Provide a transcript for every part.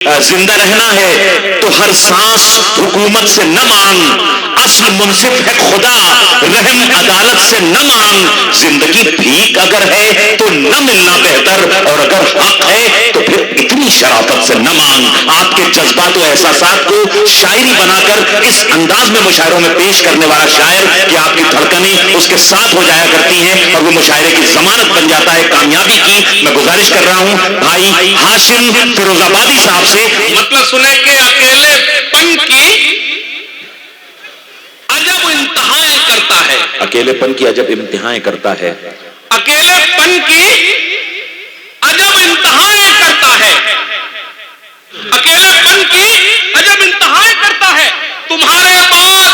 जिंदा रहना है तो हर सांस हुकूमत से न मांग, असल मुंसिफ है खुदा, रहम अदालत से न मांग। जिंदगी भीख अगर है तो न मिलना बेहतर, और अगर हक है तो फिर इतनी शराफत से न मांग। आपके जज्बात और एहसासात को शायरी बनाकर इस अंदाज में मुशायरों में पेश करने वाला शायर कि आपकी धड़कनें उसके साथ हो जाया करती हैं और वो मुशायरे की जमानत बन जाता है कामयाबी की। मैं गुजारिश कर रहा हूं भाई हाशिम फिरोजाबादी साहब से, मतलब सुने के अकेलेपन की अजब इंतहाएं करता है, अकेलेपन की अजब इम्तिहाएं करता है, अकेलेपन की अजब इंतहाएं करता है, अकेलेपन की अजब इंतहाएं करता है। तुम्हारे बाद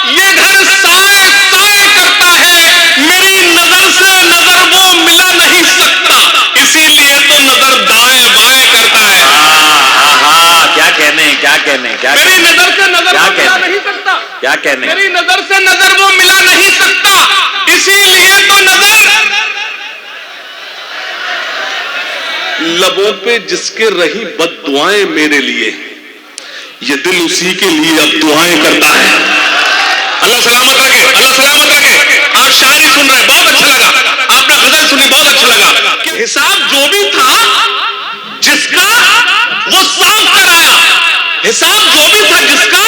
ये घर साए साए करता है, मेरी नजर से नजर वो मिला नहीं सकता, इसीलिए तो नजर दाएं बाएं करता है। क्या कहने क्या कहने क्या मेरी नजर से नजर वो मिला नहीं सकता, क्या कहने, मेरी नजर से नजर वो मिला नहीं सकता, इसीलिए तो नजर लबों पे जिसके रही बद्दुआएं मेरे लिए, ये दिल उसी के लिए अब दुआएं करता है। अल्लाह सलामत रखे, अल्लाह सलामत रखे। आप शायरी सुन रहे, बहुत अच्छा लगा, आपने गजल सुनी, बहुत अच्छा लगा। कि हिसाब जो भी था जिसका वो साफ कराया, हिसाब जो भी था जिसका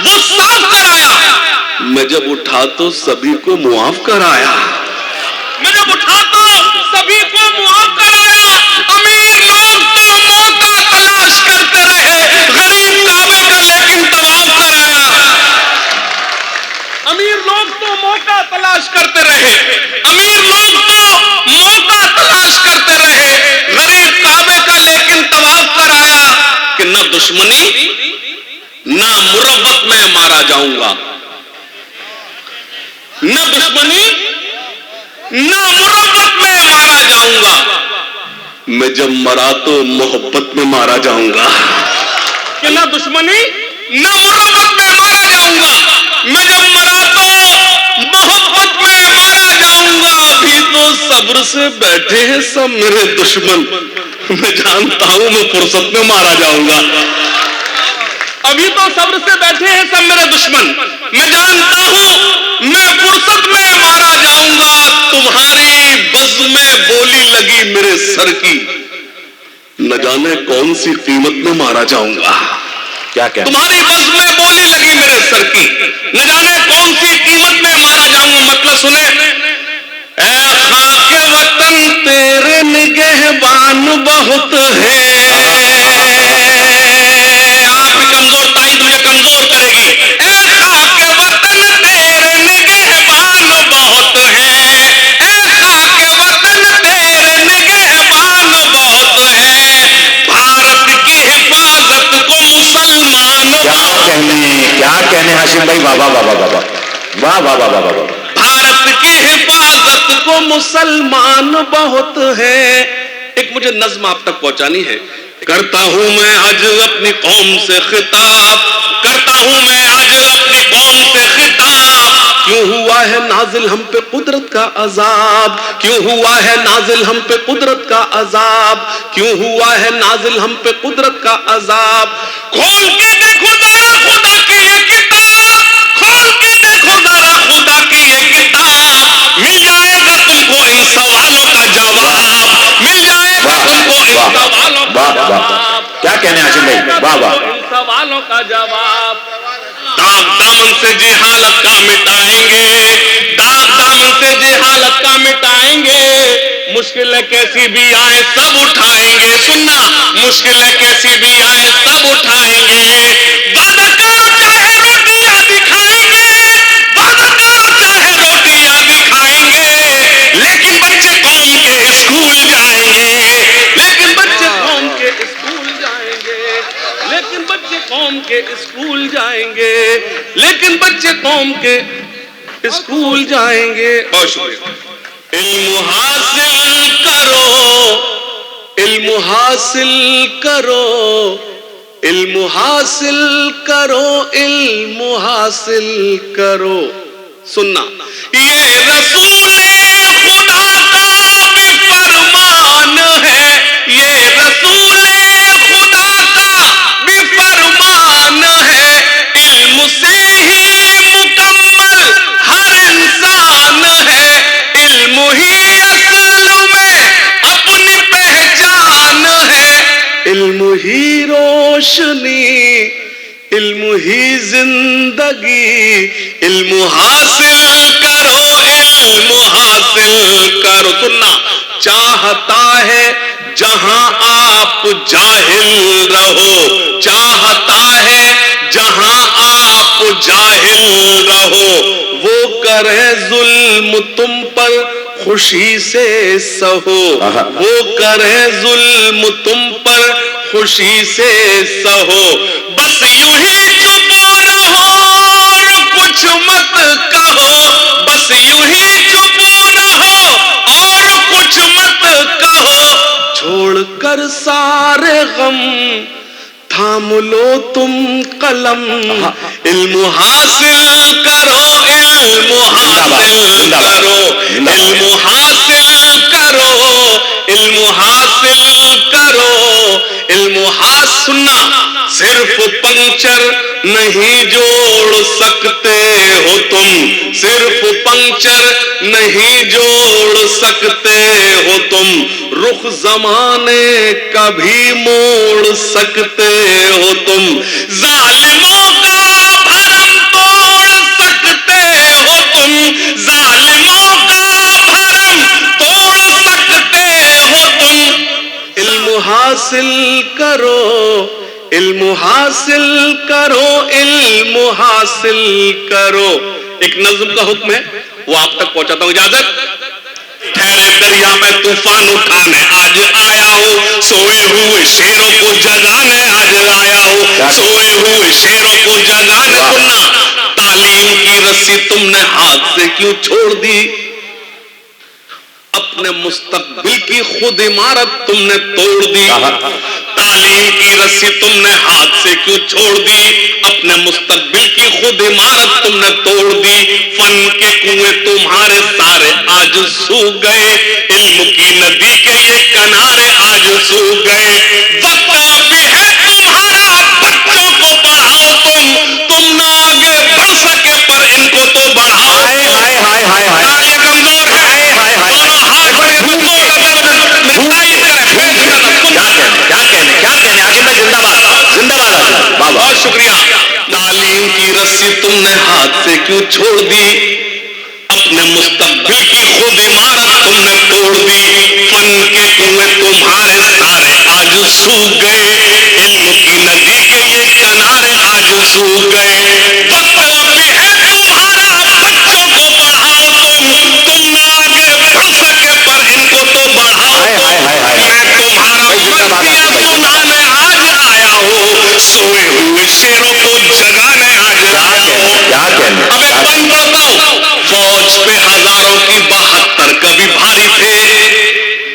वो साफ कराया। मैं जब उठा तो सभी को मुआफ कराया, मैं जब उठा तो सभी को मुआफ कराया। अमीर लोग तो मौका तलाश करते रहे, गरीब काबे का लेकिन तवाफ कराया। अमीर लोग तो मौका तलाश करते रहे, अमीर लोग तो मौका तलाश करते रहे, गरीब काबे का लेकिन तवाफ कराया। कि न दुश्मनी ना मुरब्बत में मारा जाऊंगा, न दुश्मनी ना मुरब्बत में मारा जाऊंगा, मैं जब मरा तो मोहब्बत में मारा जाऊंगा। कि ना दुश्मनी ना मुरब्बत में मारा जाऊंगा, मैं जब मरा तो मोहब्बत में मारा जाऊंगा। अभी तो सब्र से बैठे हैं सब मेरे दुश्मन, मैं जानता हूं मैं फुर्सत में मारा जाऊंगा। अभी तो सब्र से बैठे हैं सब मेरे दुश्मन, मैं जानता हूं मैं फुर्सत में मारा जाऊंगा। तुम्हारी बज़्म में बोली लगी मेरे सर की, न जाने कौन सी कीमत में मारा जाऊंगा। क्या क्या, तुम्हारी बज़्म में बोली लगी मेरे सर की, न जाने कौन सी कीमत में मारा जाऊंगा। मतलब सुने, ऐ खाके वतन तेरे निगहबान बहुत है। आप कमजोर, ताई तुझे कमजोर करेगी। ऐ खाके वतन तेरे निगहबान बहुत है, ऐ खाके वतन तेरे निगहबान बहुत है। भारत की हिफाजत को मुसलमान, क्या कहने हाशिम भाई, वाह वाह वाह वाह वाह वाह वाह वाह वाह वाह। भारत की हिफाजत को मुसलमान बहुत है। एक मुझे नज्म आप तक पहुंचानी है। करता हूं मैं आज अपनी कौम से खिताब, करता हूं मैं आज अपनी कौम से खिताब। क्यों हुआ है नाजिल हम पे कुदरत का अजाब, क्यों हुआ है नाजिल हम पे कुदरत का अजाब, क्यों हुआ है नाजिल हम पे कुदरत का अजाब। खोल के देखो जरा खुदा की ये किताब, खोल के देखो जरा खुदा की ये किताब, मिल जाएगा तुमको इन सवालों का जवाब, मिल जाएगा तुमको इन सवालों का जवाब। क्या कहने हाशिम भाई, वाह वाह। इन सवालों का जवाब। दाग दामन से जहालत का मिटाएंगे, दाग दामन से जहालत का मिटाएंगे। मुश्किलें कैसी भी आए सब उठाएंगे, सुनना, मुश्किलें कैसी भी आए सब उठाएंगे। वादा करो चाहे रोटियां भी खाएंगे, वादा करो चाहे रोटियां भी खाएंगे, लेकिन बच्चे कौम के स्कूल जाएंगे, लेकिन बच्चे कौम के स्कूल जाएंगे, लेकिन बच्चे कौम के स्कूल जाएंगे, लेकिन बच्चे कौम के स्कूल जाएंगे। बहुत शुक्रिया। इल्म हासिल करो, इल्म हासिल करो, इल्म हासिल करो, इल्म हासिल करो। सुनना, ये रसूले खुदा का भी फरमान है, ये रसूले खुदा का रोशनी, इल्म ही जिंदगी, इल्म हासिल करो, इल्म हासिल करो। सुनना, चाहता है जहां आप जाहिल रहो, चाहता है जहां आप जाहिल रहो, वो करे जुल्म तुम पर खुशी से सहो, वो करे जुल्म तुम पर खुशी से सहो। बस यूं ही चुप रहो और कुछ मत कहो, बस यूं ही चुप रहो और कुछ मत कहो। छोड़कर सारे गम थाम लो तुम कलम, इल्म हासिल करो, इल्म हासिल करो, इल्म हासिल करो, इल्म हासिल करो, इल्म हासिल। सुनना, सिर्फ पंक्चर नहीं जोड़ सकते हो तुम, सिर्फ पंक्चर नहीं जोड़ सकते हो तुम, रुख जमाने का भी मोड़ सकते हो तुम। जालिमों का भरम तोड़ सकते हो तुम, जालिमों का भरम तोड़ सकते हो तुम। इल्म हासिल करो, इल्म हासिल करो, इल्म हासिल करो। एक नज्म का हुक्म है, वो आप तक पहुंचाता हूं। इजाजत। ठहरे दरिया में तूफान उठाने आज आया हो, सोए हुए शेरों को जगाने आज आया हो, सोए हुए शेरों को जगाने। सुनना, तालीम की रस्सी तुमने हाथ से क्यों छोड़ दी, अपने मुस्तकबिल की खुद इमारत तुमने तोड़ दी। तालीम की रस्सी तुमने हाथ से क्यों छोड़ दी, अपने मुस्तकबिल की खुद इमारत तुमने तोड़ दी। फन के कुएं तुम्हारे सारे आज सूख गए, इल्म की नदी के ये किनारे आज सूख गए। वक्त भी है तुम्हारा, बच्चों को पढ़ाओ तुम ना आगे बढ़ सके पर इनको तो बढ़ाओ। हाय हाय हाय हाय हाय, तालियां कमजोर है, दोनों हाथ बड़े कमजोर है, मिठाई क्या कहने आखिर में। जिंदाबाद जिंदाबाद, बहुत शुक्रिया। तालीम की रस्सी तुमने हाथ से क्यों छोड़ दी, अपने मुस्तकबिल की खुद इमारत तुमने तोड़ दी। फन के कुएं तुम्हारे सारे आज सूख गए, इल्म की नदी के ये किनारे आज सूख गए। वक्त भी है तुम्हारा, बच्चों को पढ़ाओ तुम ना आगे बढ़ सके पर इनको तो बढ़ाओ। मैं तुम्हारा मर्जिया सुनाने आज आया हूँ, सोए हुए शेरों को जगाने आज आया हूँ। अब एक बंद पढ़ता हूँ। फौज पे हजारों की 72 कभी भारी थे,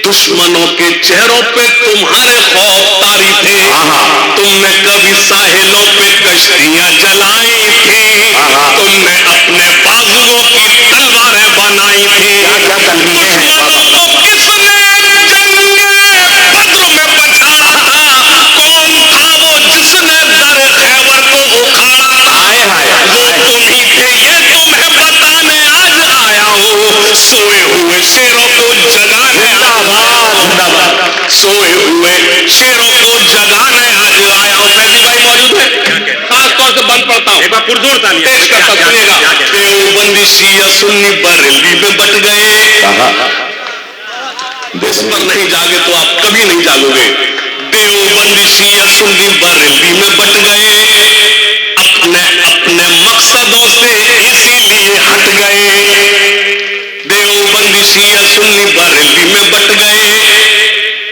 दुश्मनों के चेहरों पे तुम्हारे खौफ तारी थे। तुमने कभी साहिलों पे कश्तियां जलाई थी, तुमने अपने बाजुओं की तलवारें बनाई थी। दुश्मनों को किसने जंगे बद्र में पछाड़ा था, कौन था वो जिसने दर खैबर को उखाड़ा था। वो तुम ही थे, ये तुम्हें बताने आज आया हूँ, सोए हुए शेरों को जगाने आज आया हूँ, सोए हुए शेरों को जगाने आज आया हूँ। फैजी भाई मौजूद है, खास तौर से बंद पड़ता हूँ, एक बार पुरजोर तालियां पेश करता सुनिएगा। देवबंदी शिया सुन्नी बरेलवी में बट गए, इस पर नहीं जागे तो आप कभी नहीं जागोगे। देवबंदी शिया सुन्नी बरेलवी में बट गए, अपने अपने मकसदों से इसीलिए हट गए। देवबंदी शिया सुन्नी बरेलवी में बट गए,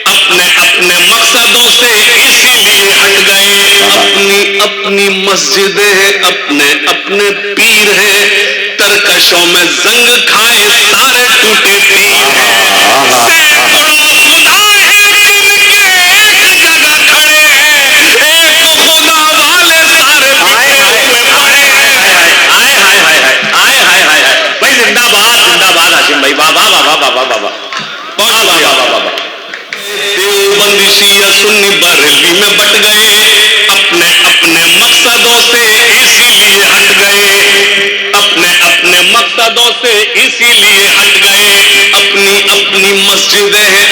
अपने अपने मकसदों से इसीलिए हट गए। अपनी अपनी मस्जिदें हैं, अपने अपने पीर हैं, तरकशों में जंग खाए सारे टूटे तीर हैं। सैकड़ों खुदा है जिनके एक जगह खड़े हैं, एक खुदा वाले सारे बिखरे हुए पड़े हैं। हाय हाय हाय हाय हाय हाय हाय भाई, जिंदाबाद जिंदाबाद हाशिम भाई, वाह वाह वाह वाह वाह वाह वाह, बहुत शुक्रिया वाह वाह वाह। देवबंदी शिया सुन्नी बरेलवी में बट गए, अपने अपने मकसदों से इसीलिए हट गए, अपने अपने मकसदों से इसीलिए हट गए। अपनी अपनी मस्जिदें हैं,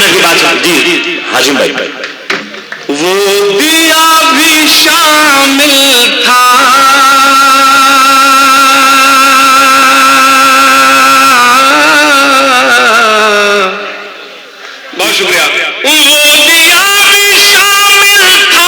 की बात जी हाजिम भाई। वो दिया भी शामिल था, बहुत शुक्रिया। वो दिया भी शामिल था,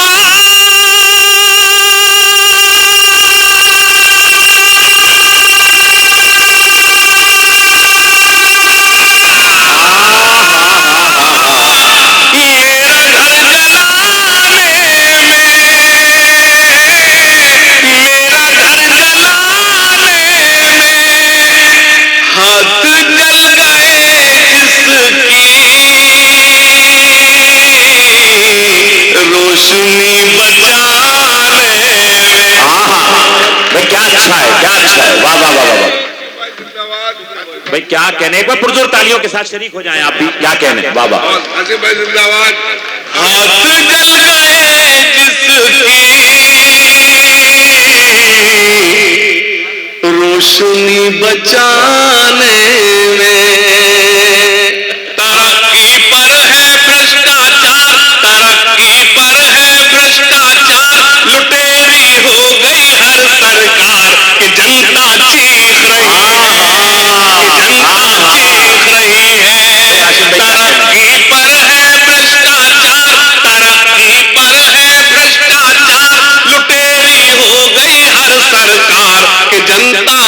रोशनी बचाने में। भाई क्या अच्छा है, क्या अच्छा है, वाह वाह वाह वाह। भाई क्या कहने, एक बार पुरजोर तालियों के साथ शरीक हो जाएं आप भी, क्या कहने, वाह वाह। हाथ जल गए जिसकी रोशनी बचाने में। तरक्की पर है भ्रष्टाचार, तरक्की पर है भ्रष्टाचार, लुटेरी हो गई हर सरकार कि जनता चीख रही है, जनता चीख रही है। तरक्की पर है भ्रष्टाचार, तरक्की पर है भ्रष्टाचार, लुटेरी हो गई हर सरकार कि जनता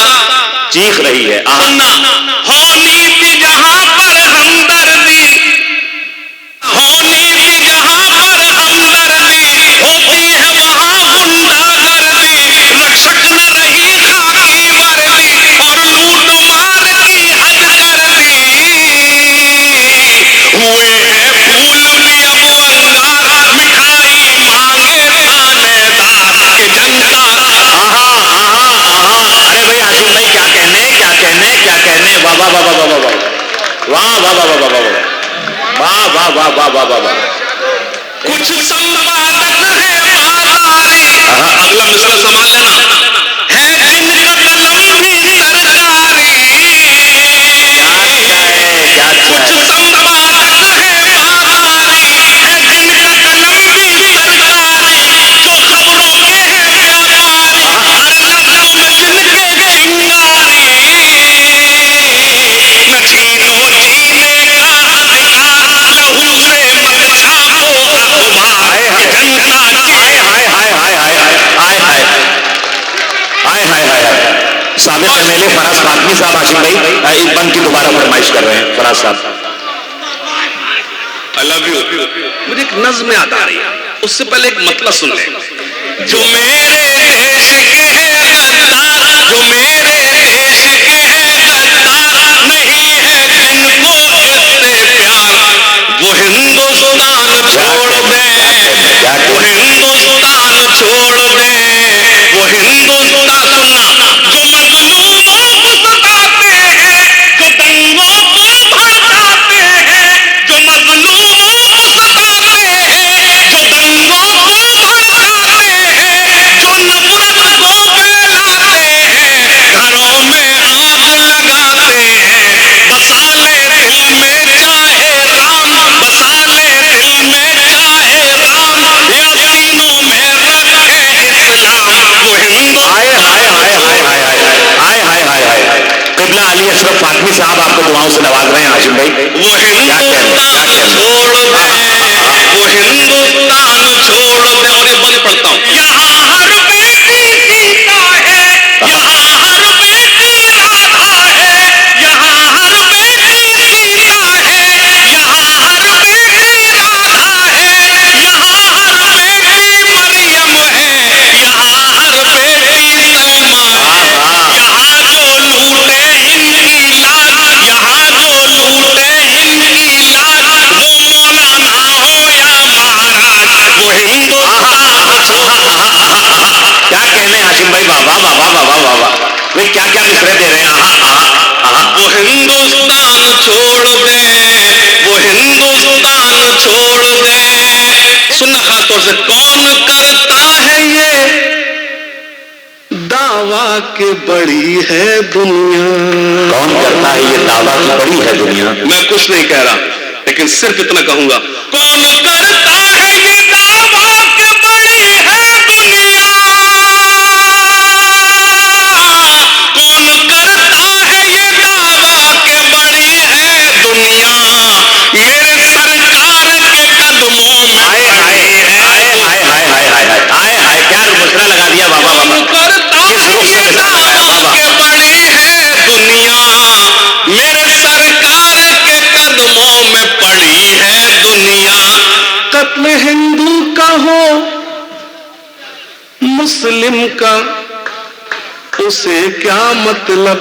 चीख रही है। सुनना, हो नीति जहां पर हमदर्दी, हो नीति जहां पर हमदर्दी, होती है वहां गुंडागर्दी। रक्षक न रही खाकी वर्दी और लूट मार की हद कर दी। हुए हैं फूल भी अब अंगार, मिठाई मांगे थानेदार कि जनता। अरे भाई हाशिम भाई क्या कहने, क्या कहने, क्या कहने, वाह वाह वाह वाह वाह वाह वाह वाह वाह वाह वाह वाह वाह वाह वाह वाह वाह। कुछ संपादक है बाजारी, अगला मिसरा संभाल लेना, है जिनका कलम भी सरकारी। क्या अच्छा है, क्या अच्छा कुछ है। संपादक है बाजारी, है जिनका कलम भी सरकारी, जो खबरों के हैं व्यापारी, हर लफ्जों में जिनके चिंगारी। न छीनो जीने का अधिकार, लहू से मत छापो अखबार कि जनता हाय हाय हाय हाय हाय हाय हाय हाय हाय हाय हाय। साबित एमएलए फराज फातमी साहब हाशिम भाई एक बंद की दोबारा फरमाइश कर रहे हैं फराज साहब। I love you. मुझे एक नज्म याद आ रही है, उससे पहले एक मतलब सुन ले। जो मेरे देश के हैं गद्दार, जो मेरे देश के हैं गद्दार, नहीं है जिनको इससे प्यार, वो हिंदुस्तान छोड़ दे, वो हिंदुस्तान छोड़ दे, वो हिंदुस्तान। सुनना, जो मजलूमों को सताते हैं, जो दंगों को भड़काते हैं, जो मजलूमों को सताते हैं, जो दंगों को भड़काते हैं, जो नफरत को फैलाते हैं, घरों में आग लगाते हैं। बसा ले दिल में चाहे राम, बसा ले दिल में चाहे राम, या सीनों में रखे इस्लाम, वो हिंदू। हाय हाय हाय हाय हाय हाय हाय हाय हाय हाय। किबला अली अशरफ फातमी साहब आपको दुआओं से नवाज रहे हैं हाशिम भाई। वो क्या कहने, क्या हिंदुस्तान कहने। छोड़ दे, वो हिंदुस्तान छोड़ दे। और ये बंद पढ़ता हूँ। यहाँ हर बेटी सीता है, यहाँ हर बेटी राधा है, यहाँ हर बेटी सीता है, यहाँ हर बेटी राधा है, यहाँ हर बेटी मरियम है, यहाँ हर बेटी सैमा है। यहाँ जो लूटे इनकी लाज, यहाँ जो लूटे इनकी लाज, वो मौलाना हो या महाराज, वो हिंदुस्तान छोड़। क्या कहने हाशिम भाई, वाह वाह वाह वाह वाह वाह वाह। वे क्या क्या मिसरे दे रहे हैं। वो हिंदुस्तान छोड़ दे, वो हिंदुस्तान छोड़ दे। सुनना खास तौर से, कौन करता है ये दावा के बड़ी है दुनिया। कौन करता है ये दावा की बड़ी है दुनिया। मैं कुछ नहीं कह रहा, लेकिन सिर्फ इतना कहूंगा, कौन करता है ये दावा कि बड़ी है दुनिया, कौन करता है ये दावा कि बड़ी है दुनिया, मेरे सरकार के कदमों में हाय हाय हाय हाय हाय हाय हाय हाय हाय, क्या मुस्कुरा लगा दिया बाबा। कौन करता है ये दावा कि बड़ी है दुनिया, मेरे सरकार के कदमों में पड़ी है दुनिया। कत्ल हिंदू का हो मुस्लिम का उसे क्या मतलब,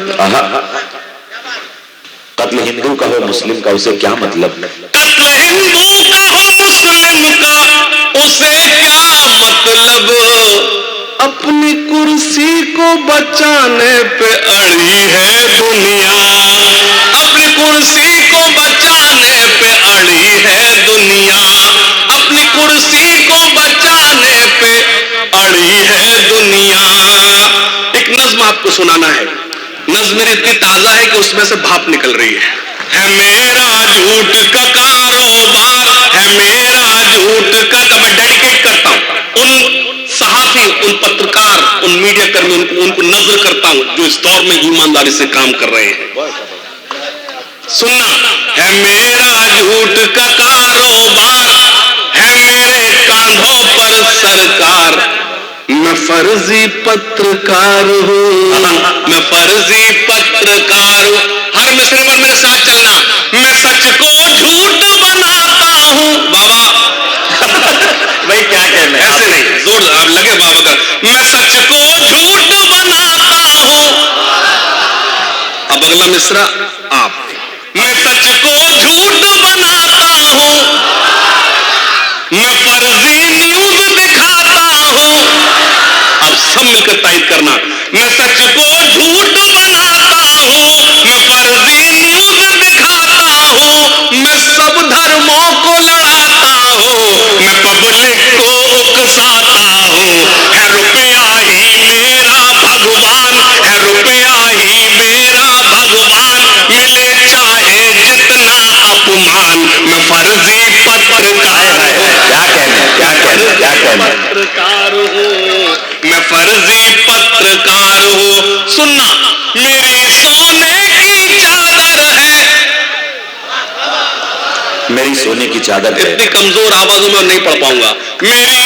कत्ल हिंदू का हो मुस्लिम का उसे क्या मतलब, कत्ल हिंदू का हो मुस्लिम का उसे क्या मतलब, अपनी कुर्सी को बचाने पे अड़ी है दुनिया, अपनी कुर्सी को बचाने पे अड़ी है दुनिया, अपनी कुर्सी को बचाने पे अड़ी है दुनिया। एक नज्म आपको सुनाना है, नज्म मेरी इतनी ताजा है कि उसमें से भाप निकल रही है मेरा झूठ का कारोबार, है मेरा झूठ का, मैं डेडिकेट करता हूं उन सहाफी, उन पत्रकार, उन मीडिया कर्मी, उनको नजर करता हूं जो इस दौर में ईमानदारी से काम कर रहे हैं। सुनना है, मेरा झूठ का कारोबार, है मेरे कांधों पर सरकार, मैं फर्जी पत्रकार हूँ, मैं फर्जी पत्रकार हूँ। हर मिसरे पर मेरे साथ चलना, मैं सच को झूठ बनाता हूँ बाबा। भाई क्या कहना है, ऐसे नहीं, जोर आप लगे बाबा का, मैं सच को झूठ बनाता हूँ। अब अगला मिसरा आप, मैं सच को झूठ बनाता हूँ, मैं फर्जी न्यूज दिखाता हूँ। अब सब मिलकर तायद करना, मैं सच को झूठ बनाता हूँ, मैं फर्जी न्यूज दिखाता हूँ, मैं सब धर्मों को लड़ाता हूँ, मैं पब्लिक को उकसाता हूँ। है रुपया ही मेरा भगवान, है रुपया ही मेरा भगवान, मिले चाहे जितना अपमान, मैं फर्जी पत्रकार हूँ। क्या कहना है, क्या कहना है, क्या कहना है, पत्रकार हूँ, मैं फर्जी पत्रकार हूँ। सुनना, मेरी सोने की चादर है, मेरी सोने की चादर है, इतनी कमजोर आवाजों में नहीं पढ़ पाऊंगा, मेरी